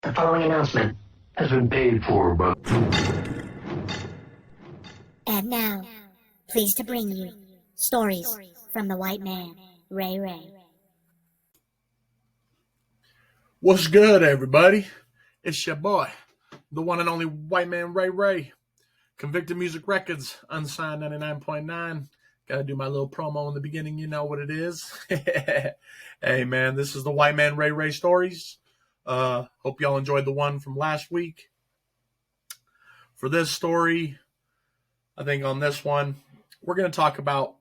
The following announcement has been paid for by... And now, pleased to bring you stories from the white man, Ray Ray. What's good, everybody? It's your boy, the one and only white man, Ray Ray. Convicted Music Records, Unsigned 99.9. Gotta do my little promo in the beginning, you know what it is. Hey, man, this is the white man, Ray Ray stories. Hope y'all enjoyed the one from last week. For this story, I think on this one, we're going to talk about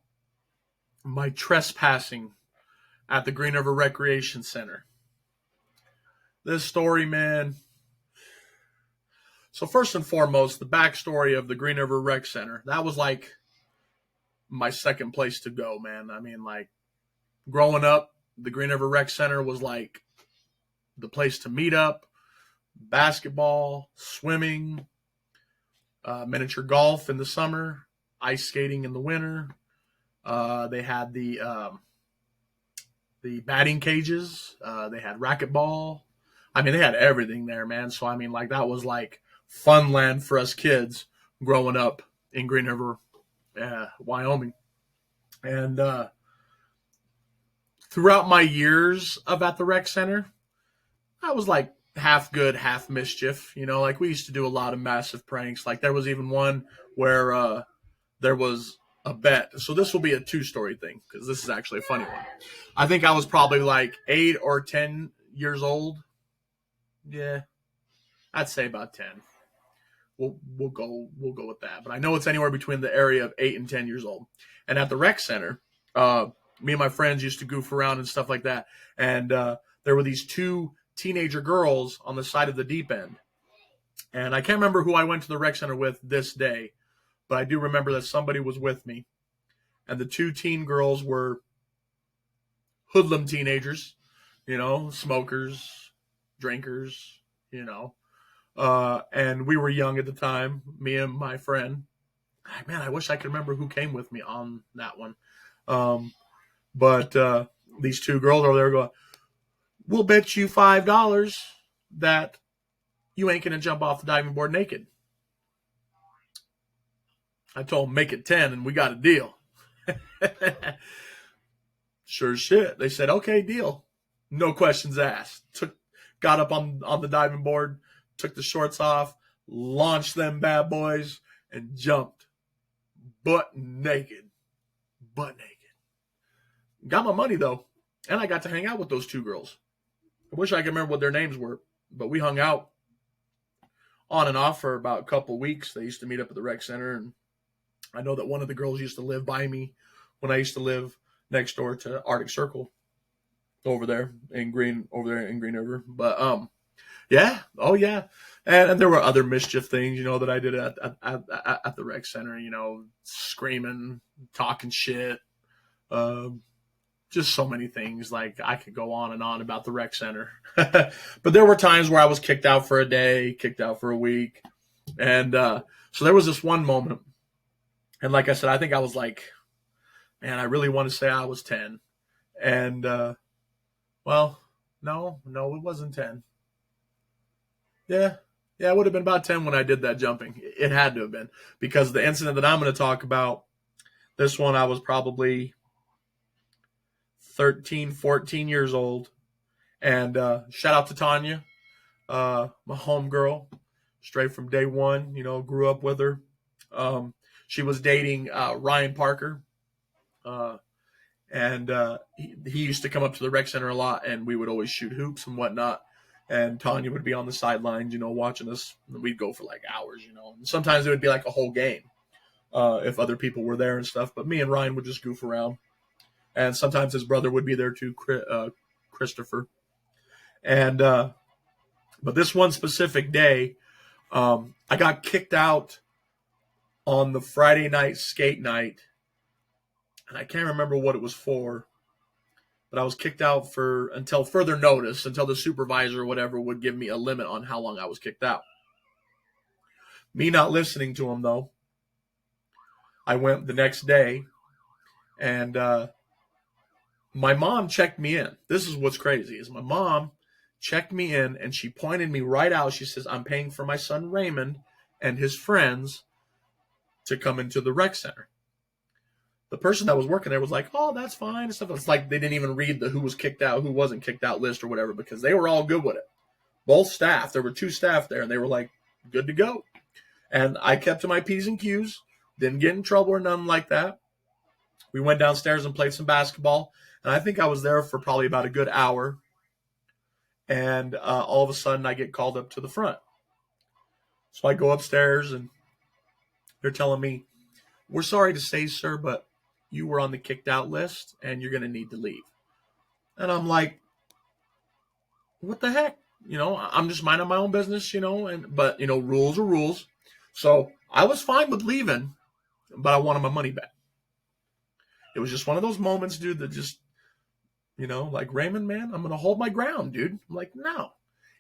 my trespassing at the Green River Recreation Center. This story, man. So first and foremost, the backstory of the Green River Rec Center. That was like my second place to go, man. I mean, like, growing up, the Green River Rec Center was like the place to meet up, basketball, swimming, miniature golf in the summer, ice skating in the winter. They had the batting cages. They had racquetball. I mean, they had everything there, man. So, I mean, like, that was like fun land for us kids growing up in Green River, Wyoming. And throughout my years of at the rec center, I was like half good, half mischief. You know, like, we used to do a lot of massive pranks. Like, there was even one where there was a bet. So this will be a two-story thing because this is actually a funny one. I think I was probably like 8 or 10 years old. Yeah, I'd say about 10. We'll go with that. But I know it's anywhere between the area of 8 and 10 years old. And at the rec center, me and my friends used to goof around and stuff like that. And there were these two teenager girls on the side of the deep end. And I can't remember who I went to the rec center with this day, but I do remember that somebody was with me. And the two teen girls were hoodlum teenagers, you know, smokers, drinkers, you know. And we were young at the time, me and my friend. Man, I wish I could remember who came with me on that one. But these two girls over there going, we'll bet you $5 that you ain't going to jump off the diving board naked. I told them, make it 10 and we got a deal. Sure as shit. They said, okay, deal. No questions asked. Got up on the diving board, took the shorts off, launched them bad boys, and jumped butt naked. Got my money, though, and I got to hang out with those two girls. I wish I could remember what their names were, but we hung out on and off for about a couple of weeks. They used to meet up at the rec center, and I know that one of the girls used to live by me when I used to live next door to Arctic Circle over there in Green River. But yeah, oh yeah, and there were other mischief things, you know, that I did at the rec center. You know, screaming, talking shit, just so many things. Like, I could go on and on about the rec center. But there were times where I was kicked out for a day, kicked out for a week, and so there was this one moment. And like I said, I think I was like, man, I really want to say I was 10. And, well, no, it wasn't 10. Yeah, it would have been about 10 when I did that jumping. It had to have been. Because the incident that I'm going to talk about, this one I was probably 13, 14 years old. And shout out to Tanya, my homegirl, straight from day one, you know, grew up with her. She was dating Ryan Parker, and he used to come up to the rec center a lot, and we would always shoot hoops and whatnot. And Tanya would be on the sidelines, you know, watching us. We'd go for like hours, you know. And sometimes it would be like a whole game if other people were there and stuff. But me and Ryan would just goof around. And sometimes his brother would be there too, Christopher. And but this one specific day, I got kicked out on the Friday night skate night, and I can't remember what it was for, but I was kicked out until further notice, until the supervisor or whatever would give me a limit on how long I was kicked out. Me not listening to him, though, I went the next day, and my mom checked me in. This is what's crazy, is my mom checked me in, and she pointed me right out. She says, I'm paying for my son Raymond and his friends to come into the rec center. The person that was working there was like, oh, that's fine and stuff. It's like they didn't even read the who was kicked out, who wasn't kicked out list or whatever, because they were all good with it. Both staff, there were 2 staff there, and they were like, good to go. And I kept to my P's and Q's, didn't get in trouble or nothing like that. We went downstairs and played some basketball, and I think I was there for probably about a good hour. And all of a sudden, I get called up to the front. So I go upstairs, and they're telling me, we're sorry to say, sir, but you were on the kicked out list, and you're going to need to leave. And I'm like, what the heck? I'm just minding my own business, but rules are rules. So I was fine with leaving, but I wanted my money back. It was just one of those moments, dude, that just, like, Raymond, man, I'm going to hold my ground, dude. I'm like, no.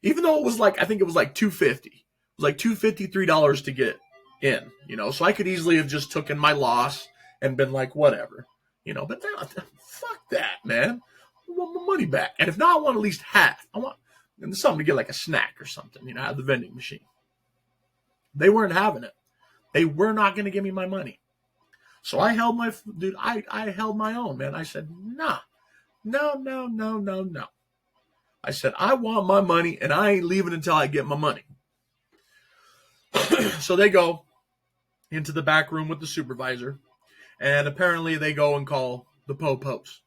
Even though it was like, I think it was like $2.50. It was like $2.53 to get in, so I could easily have just taken my loss and been like, whatever, but now, fuck that, man. I want my money back. And if not, I want at least half. I want something to get, like a snack or something, out of the vending machine. They weren't having it. They were not going to give me my money. So I held I held my own, man. I said, no. I said, I want my money, and I ain't leaving until I get my money. So they go into the back room with the supervisor, and apparently they go and call the po-pos.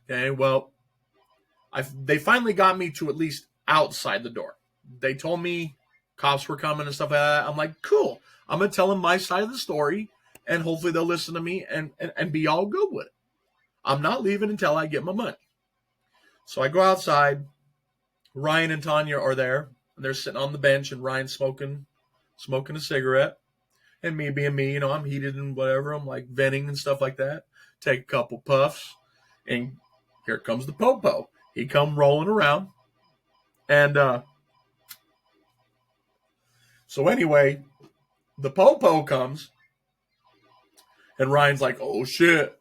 Okay, well, they finally got me to at least outside the door. They told me cops were coming and stuff like that. I'm like, cool. I'm going to tell them my side of the story, and hopefully they'll listen to me and be all good with it. I'm not leaving until I get my money. So I go outside. Ryan and Tanya are there. And they're sitting on the bench, and Ryan's smoking a cigarette. And me being me, I'm heated and whatever. I'm like venting and stuff like that. Take a couple puffs, and here comes the po-po. He come rolling around. And so anyway, the po-po comes, and Ryan's like, oh, shit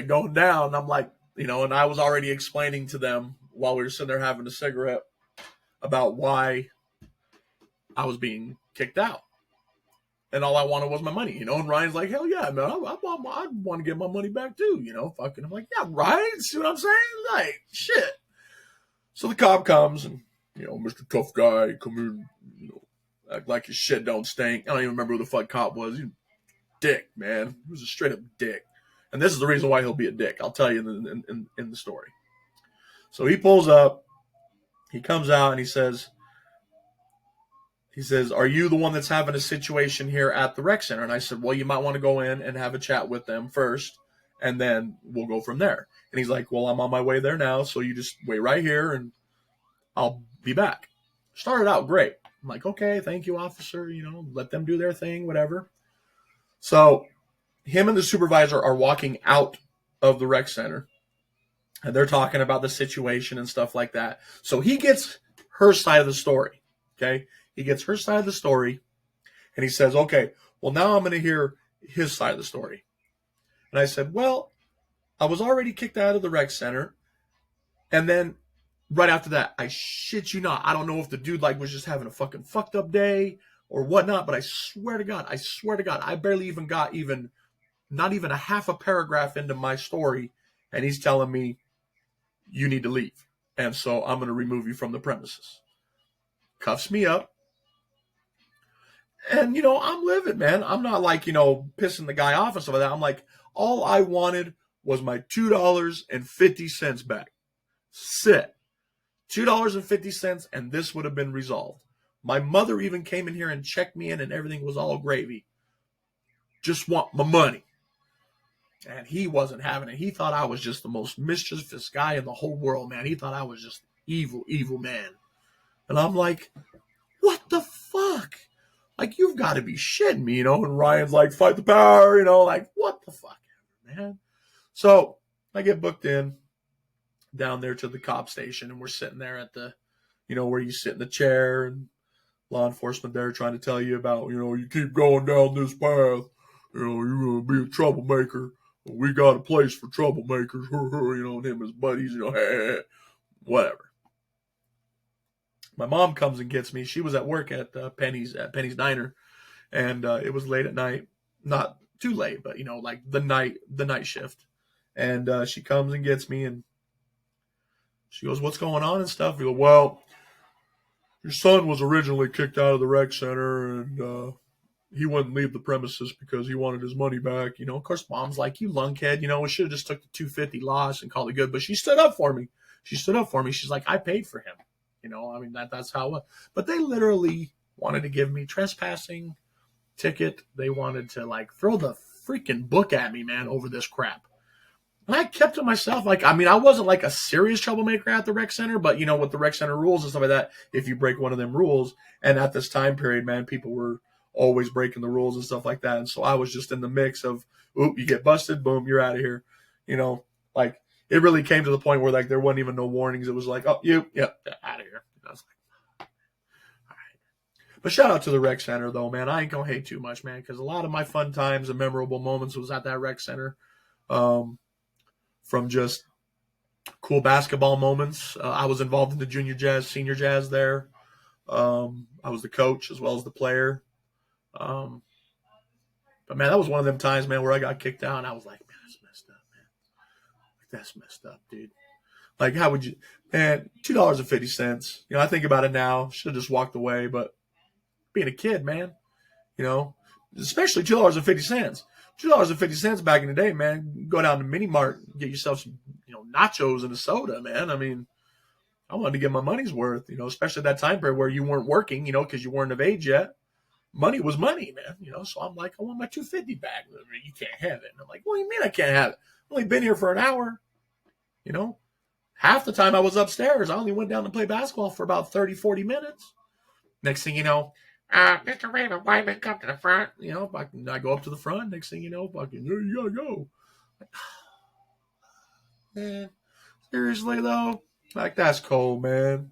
going down. And I'm like, and I was already explaining to them while we were sitting there having a cigarette about why I was being kicked out. And all I wanted was my money, and Ryan's like, hell yeah, man, I want to get my money back too, fucking. I'm like, yeah, Ryan, see what I'm saying? Like, shit. So the cop comes, and, Mr. Tough Guy, come here, act like his shit don't stink. I don't even remember who the fuck cop was. He dick, man. He was a straight up dick. And this is the reason why he'll be a dick. I'll tell you in the story. So he pulls up, he comes out, and he says, are you the one that's having a situation here at the rec center? And I said, well, you might want to go in and have a chat with them first, and then we'll go from there. And he's like, well, I'm on my way there now, so you just wait right here, and I'll be back. Started out great. I'm like, okay, thank you, officer. Let them do their thing, whatever. So him and the supervisor are walking out of the rec center, and they're talking about the situation and stuff like that. So he gets her side of the story, okay? He gets her side of the story, and he says, okay, well, now I'm going to hear his side of the story. And I said, well, I was already kicked out of the rec center, and then right after that, I shit you not, I don't know if the dude was just having a fucking fucked up day or whatnot, but I swear to God, I barely even got not even a half a paragraph into my story, and he's telling me, you need to leave, and so I'm going to remove you from the premises. Cuffs me up. And, I'm livid, man. I'm not pissing the guy off and stuff like that. I'm like, all I wanted was my $2.50 back. Sit. $2.50, and this would have been resolved. My mother even came in here and checked me in, and everything was all gravy. Just want my money. And he wasn't having it. He thought I was just the most mischievous guy in the whole world, man. He thought I was just evil, evil man. And I'm like, what the fuck? You've got to be shitting me, And Ryan's like, fight the power, what the fuck, man? So I get booked in down there to the cop station, and we're sitting there at the, where you sit in the chair, and law enforcement there trying to tell you about, you keep going down this path, you're going to be a troublemaker. We got a place for troublemakers, and him and his buddies, whatever. My mom comes and gets me. She was at work at Penny's Diner, and it was late at night, not too late, but like the night shift. And she comes and gets me, and she goes, "What's going on and stuff?" We go, "Well, your son was originally kicked out of the rec center, and he wouldn't leave the premises because he wanted his money back." Of course, mom's like, "You lunkhead, we should have just took the 250 loss and called it good." But she stood up for me. She's like, "I paid for him." That's how it was. But they literally wanted to give me trespassing ticket. They wanted to throw the freaking book at me, man, over this crap. And I kept to myself. I wasn't a serious troublemaker at the rec center, but with the rec center rules and stuff like that, if you break one of them rules, and at this time period, man, people were always breaking the rules and stuff like that. And so I was just in the mix of, oop, you get busted, boom, you're out of here. It really came to the point where there wasn't even no warnings. It was like, oh, out of here. I was like, all right. But shout out to the rec center though, man. I ain't gonna hate too much, man, because a lot of my fun times and memorable moments was at that rec center. From just cool basketball moments. I was involved in the junior jazz, senior jazz there. I was the coach as well as the player. But man, that was one of them times, man, where I got kicked out and I was like, man, that's messed up, man. That's messed up, dude. How would you, man, $2.50. I think about it now. Should have just walked away, but being a kid, man, especially $2.50. $2.50 back in the day, man. Go down to Mini Mart, get yourself some, nachos and a soda, man. I wanted to get my money's worth, especially at that time period where you weren't working, because you weren't of age yet. Money was money, man. So I'm like, I want my $2.50 back. You can't have it. And I'm like, what do you mean I can't have it? I've only been here for an hour. Half the time I was upstairs. I only went down to play basketball for about 30, 40 minutes. Next thing you know, Mr. Raymond Wightman, come to the front. I go up to the front. Next thing you know, fucking, there you gotta go. Man, seriously though, that's cold, man.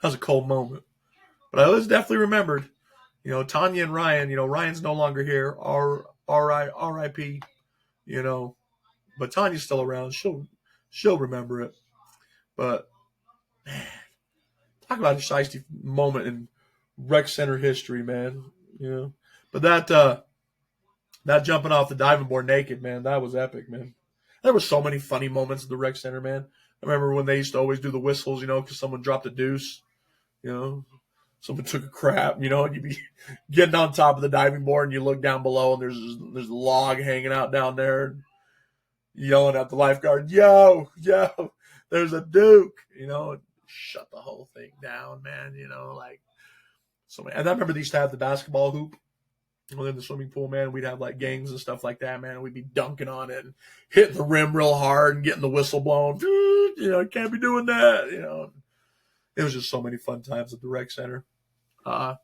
That was a cold moment. But I was definitely remembered. Tanya and Ryan. Ryan's no longer here. R.I.P. But Tanya's still around. She'll remember it. But man, talk about a shiesty moment in rec center history, man. But that jumping off the diving board naked, man, that was epic, man. There were so many funny moments at the rec center, man. I remember when they used to always do the whistles, because someone dropped a deuce, someone took a crap, and you'd be getting on top of the diving board and you look down below and there's a log hanging out down there, and yelling at the lifeguard, yo, there's a Duke, and shut the whole thing down, man, so. And I remember they used to have the basketball hoop within the swimming pool, man. We'd have games and stuff like that, man. We'd be dunking on it and hitting the rim real hard and getting the whistle blown. Can't be doing that, It was just so many fun times at the rec center. There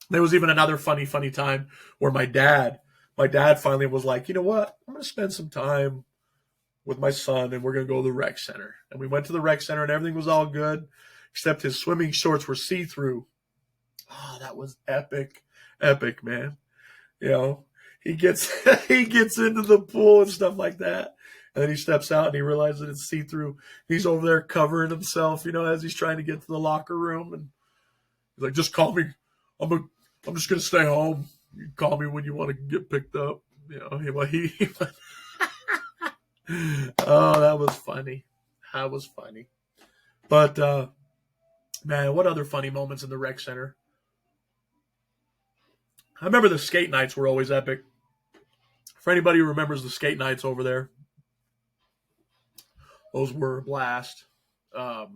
was even another funny time where my dad finally was like, you know what? I'm going to spend some time with my son and we're going to go to the rec center. And we went to the rec center and everything was all good, except his swimming shorts were see-through. Oh, that was epic, man. He gets into the pool and stuff like that. And then he steps out and he realizes that it's see-through. He's over there covering himself, as he's trying to get to the locker room. And he's like, just call me. I'm just going to stay home. You can call me when you want to get picked up. Oh, that was funny. But, man, what other funny moments in the rec center? I remember the skate nights were always epic. For anybody who remembers the skate nights over there, those were a blast. So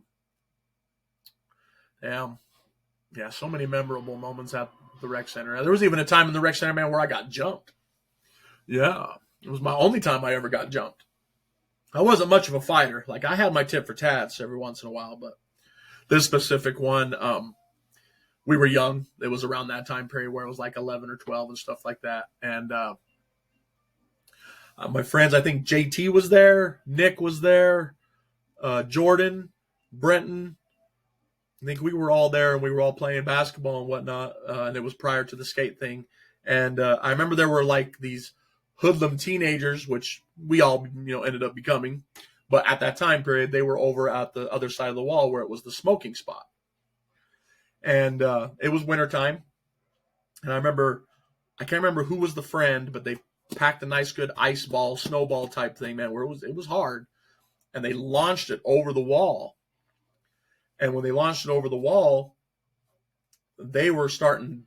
many memorable moments at the rec center. There was even a time in the rec center, man, where I got jumped. Yeah, it was my only time I ever got jumped. I wasn't much of a fighter. I had my tit for tats every once in a while, but this specific one, we were young. It was around that time period where it was 11 or 12 and stuff like that. And my friends, I think JT was there, Nick was there, Jordan, Brenton. I think we were all there and we were all playing basketball and whatnot. And it was prior to the skate thing. And I remember there were these hoodlum teenagers, which we all, ended up becoming. But at that time period, they were over at the other side of the wall where it was the smoking spot. And it was wintertime. And I can't remember who was the friend, but they packed a nice good ice ball, snowball type thing, man, where it was hard. And they launched it over the wall. And when they launched it over the wall, they were starting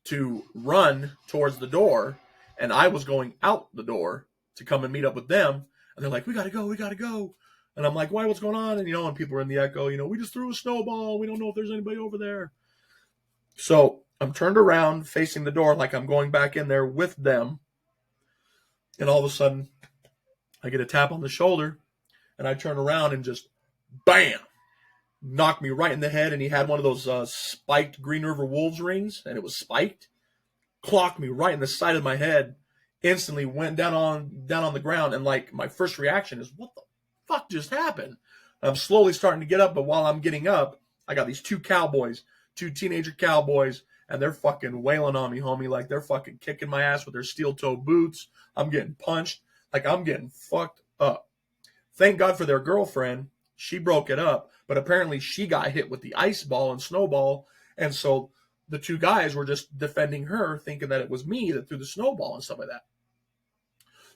to run towards the door, and I was going out the door to come and meet up with them. And they're like, we got to go, we got to go. And I'm like, why, what's going on? And, and people are in the echo, we just threw a snowball. We don't know if there's anybody over there. So I'm turned around facing the door like I'm going back in there with them. And all of a sudden, I get a tap on the shoulder, and I turn around and just, bam, knocked me right in the head. And he had one of those spiked Green River Wolves rings, and it was spiked. Clocked me right in the side of my head. Instantly went down on the ground, and like my first reaction is, what the fuck just happened? I'm slowly starting to get up, but while I'm getting up, I got these two teenager cowboys, and they're fucking wailing on me, homie. Like they're fucking kicking my ass with their steel-toe boots. I'm getting punched. Like I'm getting fucked up. Thank God for their girlfriend. She broke it up, but apparently she got hit with the ice ball and snowball, and so the two guys were just defending her, thinking that it was me that threw the snowball and stuff like that.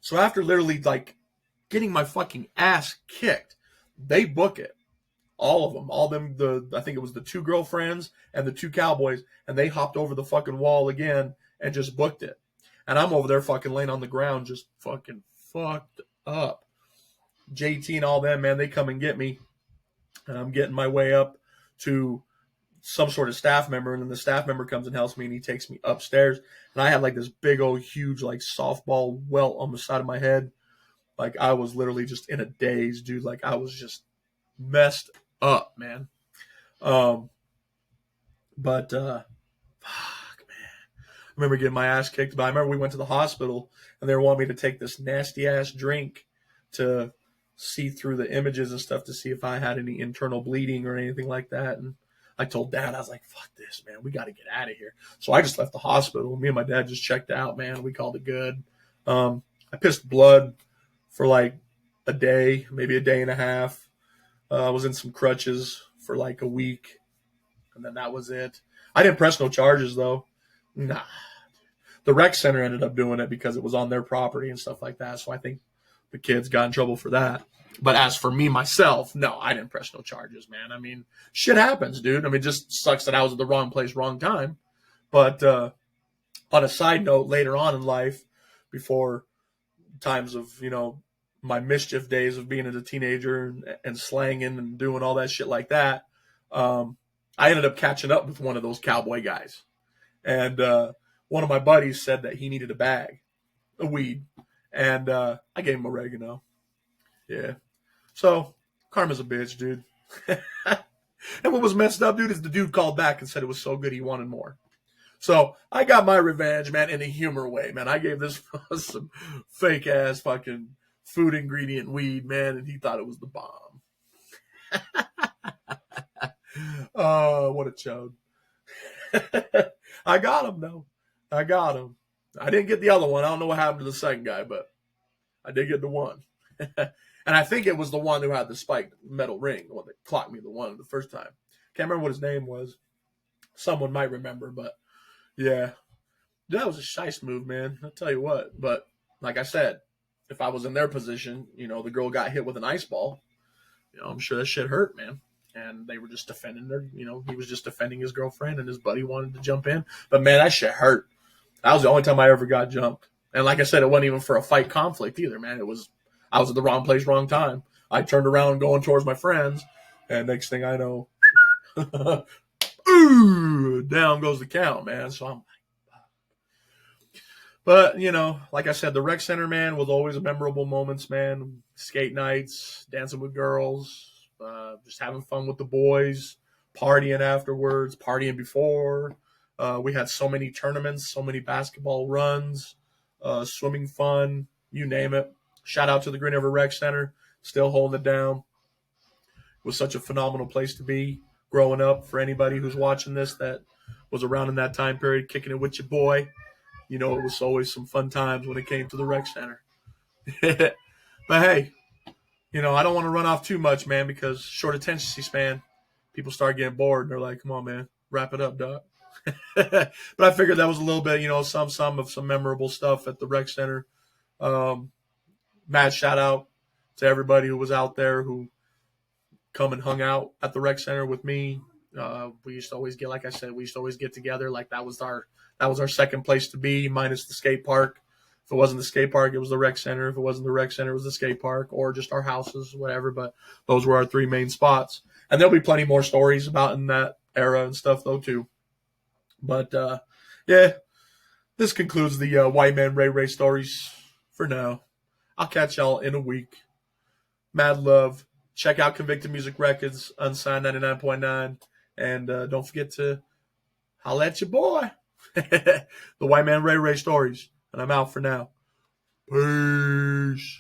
So after literally like getting my fucking ass kicked, they book it. All of them, I think it was the two girlfriends and the two cowboys, and they hopped over the fucking wall again and just booked it. And I'm over there fucking laying on the ground, just fucking fucked up. JT and all them, man, they come and get me, and I'm getting my way up to some sort of staff member, and then the staff member comes and helps me, and he takes me upstairs. And I had like this big old huge like softball welt on the side of my head. Like I was literally just in a daze, dude. Like I was just messed up, man. Fuck, man. I remember getting my ass kicked, but I remember we went to the hospital, and they were wanting me to take this nasty ass drink to see through the images and stuff to see if I had any internal bleeding or anything like that. And I told Dad, I was like, fuck this, man. We got to get out of here. So I just left the hospital. Me and my dad just checked out, man. We called it good. I pissed blood for like a day, maybe a day and a half. I was in some crutches for like a week, and then that was it. I didn't press no charges, though. Nah. The rec center ended up doing it because it was on their property and stuff like that. So I think the kids got in trouble for that. But as for me, myself, no, I didn't press no charges, man. I mean, shit happens, dude. I mean, it just sucks that I was at the wrong place, wrong time. But on a side note, later on in life, before times of, my mischief days of being a teenager and slanging and doing all that shit like that, I ended up catching up with one of those cowboy guys. And one of my buddies said that he needed a bag of weed. And I gave him oregano. Yeah. So, karma's a bitch, dude. And what was messed up, dude, is the dude called back and said it was so good he wanted more. So, I got my revenge, man, in a humor way, man. I gave this some fake-ass fucking food ingredient weed, man, and he thought it was the bomb. Oh, what a chode. I got him, though. I got him. I didn't get the other one. I don't know what happened to the second guy, but I did get the one. And I think it was the one who had the spiked metal ring, the one that clocked me the first time. Can't remember what his name was. Someone might remember, but yeah. That was a shice move, man. I'll tell you what. But like I said, if I was in their position, the girl got hit with an ice ball, I'm sure that shit hurt, man. And they were just defending he was just defending his girlfriend, and his buddy wanted to jump in. But man, that shit hurt. That was the only time I ever got jumped. And like I said, it wasn't even for a fight conflict either, man. I was at the wrong place, wrong time. I turned around going towards my friends, and next thing I know, ooh, down goes the count, man. So I'm like, but, like I said, the rec center, man, was always a memorable moments, man. Skate nights, dancing with girls, just having fun with the boys, partying afterwards, partying before. We had so many tournaments, so many basketball runs, swimming fun, you name it. Shout out to the Green River Rec Center, still holding it down. It was such a phenomenal place to be growing up. For anybody who's watching this that was around in that time period, kicking it with your boy, it was always some fun times when it came to the rec center. But hey, I don't want to run off too much, man, because short attention span, people start getting bored and they're like, come on, man, wrap it up, Doc. But I figured that was a little bit, some of some memorable stuff at the rec center. Mad shout out to everybody who was out there who come and hung out at the rec center with me. We used to always get, like I said, we used to always get together. Like that was our second place to be, minus the skate park. If it wasn't the skate park, it was the rec center. If it wasn't the rec center, it was the skate park or just our houses, whatever. But those were our three main spots. And there'll be plenty more stories about in that era and stuff though too. But yeah, this concludes the Wightman Ray Ray stories for now. I'll catch y'all in a week. Mad love. Check out Convicted Music Records, Unsigned 99.9. And don't forget to holla at your boy. The Wightman Ray Ray stories. And I'm out for now. Peace.